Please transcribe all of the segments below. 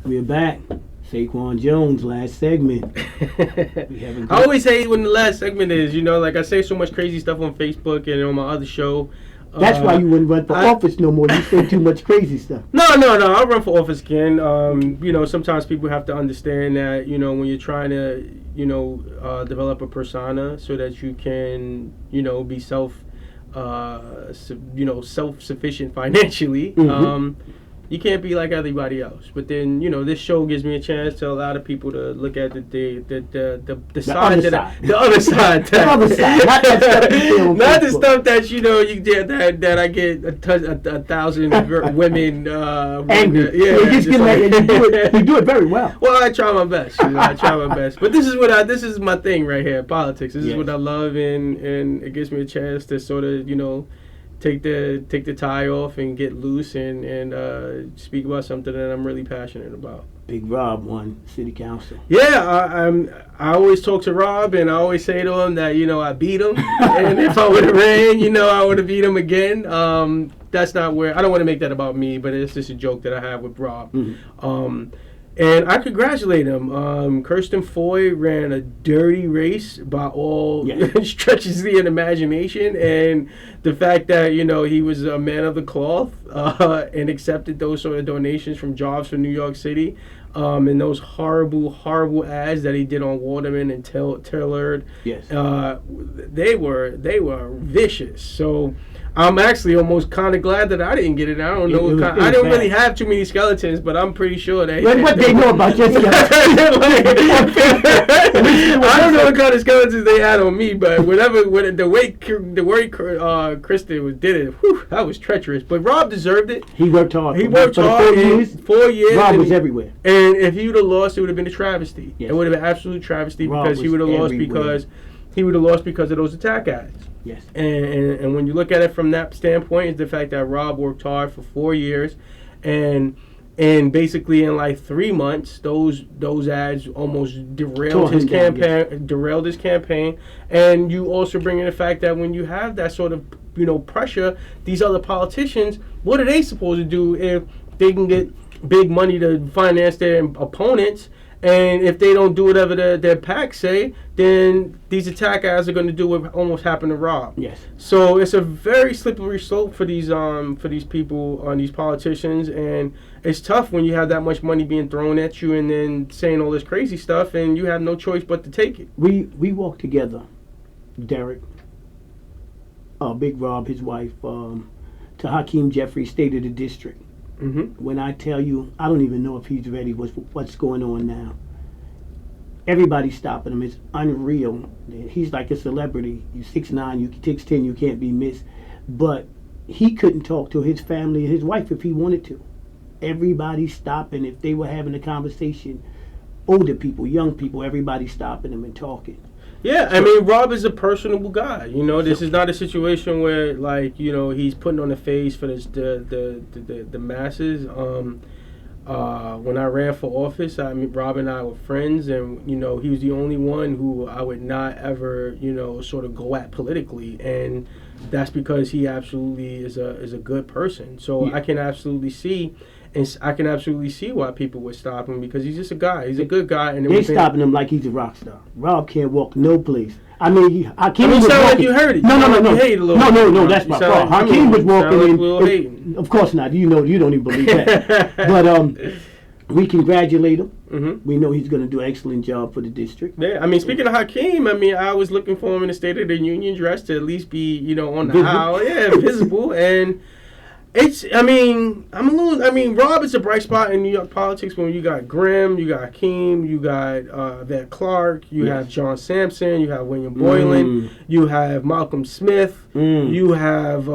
We're back. Saquan Jones, last segment. I always hate when the last segment is, like I say so much crazy stuff on Facebook and on my other show. That's why you wouldn't run for office no more. You say too much crazy stuff. No. I'll run for office again. Sometimes people have to understand that, when you're trying to, develop a persona so that you can, be self-sufficient financially. Mm-hmm. You can't be like everybody else. But then, this show gives me a chance to allow the people to look at the side that the other side. The other side. Not that stuff you feel on not the Facebook. stuff that that I get a thousand women angry. Yeah, you do it very well. Well, I try my best. I try my best. But this is my thing right here, politics. This is what I love, and it gives me a chance to sort of take the tie off and get loose and speak about something that I'm really passionate about. Big Rob won city council. Yeah, I always talk to Rob, and I always say to him that I beat him, and if I would have ran, I would have beat him again. That's not where I don't want to make that about me, but it's just a joke that I have with Rob. Mm-hmm. And I congratulate him. Kirsten Foy ran a dirty race by all stretches of the imagination, and the fact that he was a man of the cloth and accepted those sort of donations from jobs for New York City, and those horrible ads that he did on Waterman and Tillard. Yes. They were vicious. So I'm actually almost kind of glad that I didn't get it. I don't know. I don't really have too many skeletons, but I'm pretty sure that. What they know about your skeletons? I don't know what kind of skeletons they had on me, but the way Kristen did it, that was treacherous. But Rob deserved it. He worked hard. He worked hard. 4 years. Rob was everywhere. And if he would have lost, it would have been a travesty. Yes. It would have been absolute travesty because he would have lost because of those attack ads. Yes. And when you look at it from that standpoint, is the fact that Rob worked hard for 4 years, and basically in like 3 months, those ads almost derailed his campaign. And you also bring in the fact that when you have that sort of pressure, these other politicians, what are they supposed to do if they can get big money to finance their opponents? And if they don't do whatever their PACs say, then these attack ads are going to do what almost happened to Rob. Yes. So it's a very slippery slope for these people, these politicians, and it's tough when you have that much money being thrown at you and then saying all this crazy stuff, and you have no choice but to take it. We walked together, Derek, Big Rob, his wife, to Hakeem Jeffrey's State of the District. Mm-hmm. When I tell you, I don't even know if he's ready with what's going on now. Everybody's stopping him. It's unreal. He's like a celebrity. You're 6'9", you're 6'10", you can't be missed. But he couldn't talk to his family and his wife if he wanted to. Everybody's stopping. If they were having a conversation, older people, young people, everybody's stopping them and talking. Yeah, I mean, Rob is a personable guy. This is not a situation where, he's putting on a face for the masses. When I ran for office, Rob and I were friends, and, he was the only one who I would not ever, sort of go at politically. And that's because he absolutely is a good person. So yeah. I can absolutely see why people would stop him, because he's just a guy. He's a good guy. And they're stopping him like he's a rock star. Rob can't walk no place. Hakeem was sound walking. like you heard it. No. You hated a little. No, that's my fault. Hakeem was walking like in. Of course not. You don't even believe that. But we congratulate him. Mm-hmm. We know he's going to do an excellent job for the district. Yeah, speaking of Hakeem, I was looking for him in the State of the Union dress to at least be, on the aisle. Yeah, visible. And Rob is a bright spot in New York politics when you got Grimm, you got Hakeem, you got Van Clark, you have John Sampson, you have William Boylan, you have Malcolm Smith, you have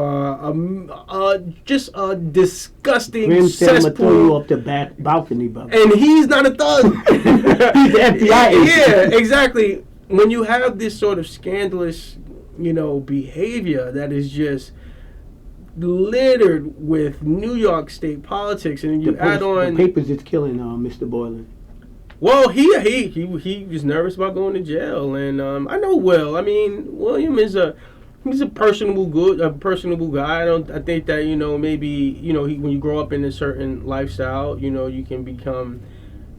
just a disgusting Grimm said, "I'm gonna throw you cesspool. off the back balcony, brother." And he's not a thug. He's the FBI agent. Yeah, exactly. When you have this sort of scandalous, behavior that is just littered with New York State politics, and you add on the papers, it's killing Mr. Boylan. Well, he was nervous about going to jail, and I know Will. William is a He's a personable guy. I think that maybe when you grow up in a certain lifestyle, you can become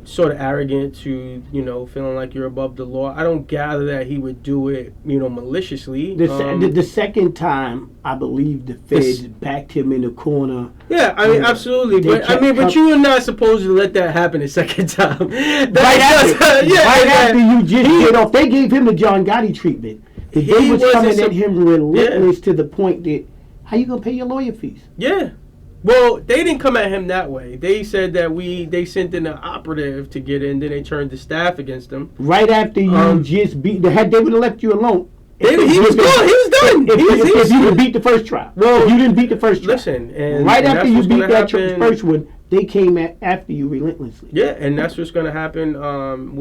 sort of arrogant to feeling like you're above the law. I don't gather that he would do it maliciously. The second time, I believe the feds backed him in the corner. Yeah, I mean absolutely, but you are not supposed to let that happen a second time. Right after you just get off, they gave him the John Gotti treatment. They was coming at him relentless to the point that, how you gonna pay your lawyer fees? Yeah. Well, they didn't come at him that way. They said that they sent in an operative to get in, then they turned the staff against him. Right after you just beat, they would have left you alone. He was gone. He was done. If you would beat the first trial. Well, if you didn't beat the first trial. Listen, right after you beat that first one, they came after you relentlessly. Yeah, and that's what's going to happen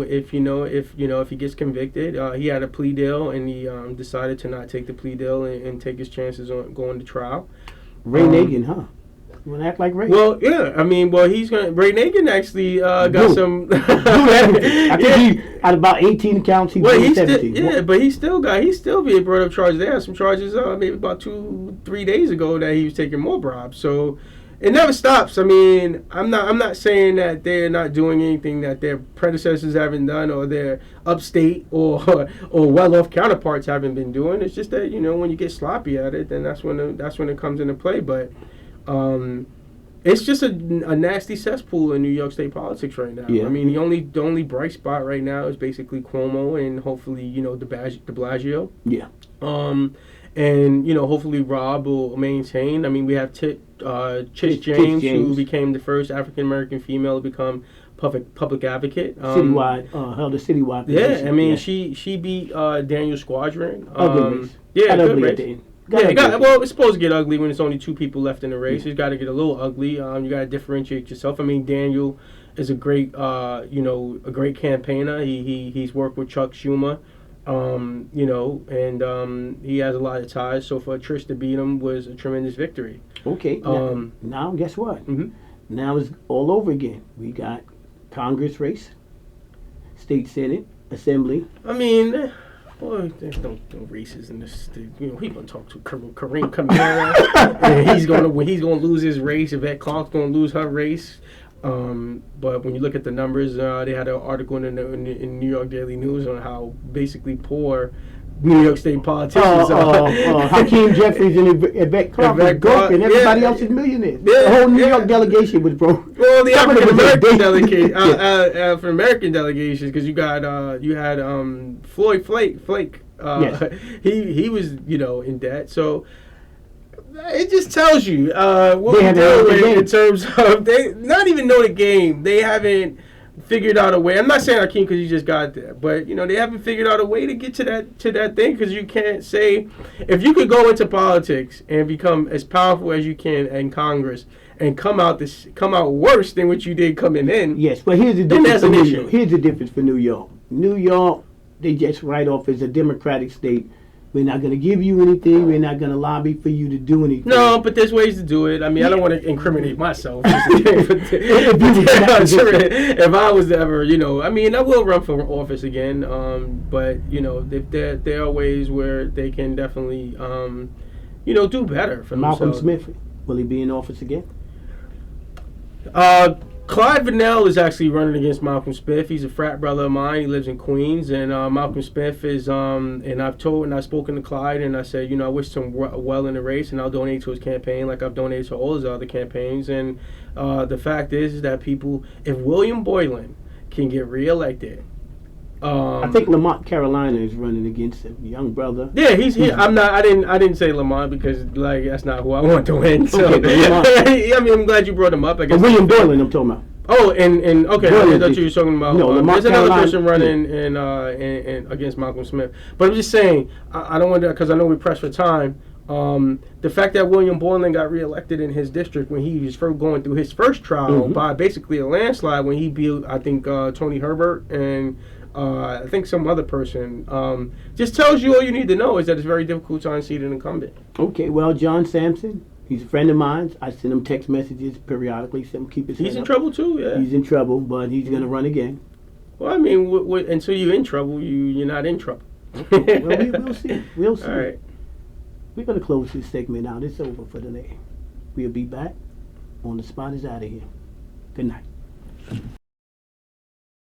if he gets convicted. He had a plea deal, and he decided to not take the plea deal and take his chances on going to trial. Ray Nagin, huh? You want to act like Ray? Well, yeah. I mean, he's going to... Ray Nagin actually got some... I think he had about 18 counts. He was 17. But he's still being brought up charges. They had some charges maybe about 2-3 days ago that he was taking more bribes. So it never stops. I mean, I'm not saying that they're not doing anything that their predecessors haven't done or their upstate or well-off counterparts haven't been doing. It's just that when you get sloppy at it, then that's when it comes into play. But it's just a nasty cesspool in New York State politics right now. Yeah. I mean, the only bright spot right now is basically Cuomo and hopefully de Blasio. Yeah. And hopefully Rob will maintain. I mean, we have Tish James, who became the first African American female to become public advocate. Held a citywide position. Yeah, I mean, she beat Daniel Squadron. Good race. Good race. It's supposed to get ugly when there's only 2 people left in the race. It's got to get a little ugly. You got to differentiate yourself. I mean, Daniel is a great campaigner. He's worked with Chuck Schumer, and he has a lot of ties. So for Trish to beat him was a tremendous victory. Okay. Now guess what? Mm-hmm. Now it's all over again. We got Congress race, state Senate, Assembly. I mean. Well, there's no races in this. He's gonna talk to Kareem Kamara, and he's gonna lose his race. Yvette Clark's gonna lose her race. But when you look at the numbers, they had an article in New York Daily News on how basically poor New York State politicians are. Hakeem Jeffries and Yvette Clark was broke, and everybody else is millionaires. The whole New York delegation was broke. Well, the African American delegation, African American delegations, because you had Floyd Flake. Yes. He was in debt. So it just tells you what we're doing in terms of they not even know the game. They haven't figured out a way. I'm not saying Hakeem because he just got there, but they haven't figured out a way to get to that thing, because you can't say, if you could go into politics and become as powerful as you can in Congress and come out worse than what you did coming in. Yes, but here's the difference for New York. Here's the difference for New York. New York, they just write off as a Democratic state. We're not going to give you anything. We're not going to lobby for you to do anything. No, but there's ways to do it. I mean, I don't want to incriminate myself. If I was to ever, I mean, I will run for office again. But there are ways where they can definitely, do better for Malcolm themselves. Smith, will he be in office again? Clyde Vanell is actually running against Malcolm Smith. He's a frat brother of mine. He lives in Queens, and Malcolm Smith is. And I've spoken to Clyde, and I said, I wish him well in the race, and I'll donate to his campaign like I've donated to all his other campaigns. And the fact is that if William Boylan can get reelected. I think Lamont Carolina is running against him, young brother. Yeah, he's here. I didn't say Lamont because that's not who I want to win. So okay, I mean, I'm glad you brought him up. I guess William Boylan, I'm talking about. Oh, and okay, I thought you were talking about. No, there's another Carolina, person running in against Malcolm Smith. But I'm just saying, I don't want to, because I know we're pressed for time. The fact that William Boylan got reelected in his district when he was going through his first trial by basically a landslide, when he beat, I think, Tony Herbert and I think some other person, just tells you all you need to know is that it's very difficult to unseat an incumbent. Okay, well, John Sampson, he's a friend of mine. I send him text messages periodically, so keep his head He's in up. trouble too, yeah. He's in trouble, but he's going to run again. Well, I mean, until you're in trouble, you're not in trouble. Well, we'll see. We'll see. All right. We're going to close this segment out. It's over for today. We'll be back. On the Spot is out of here. Good night.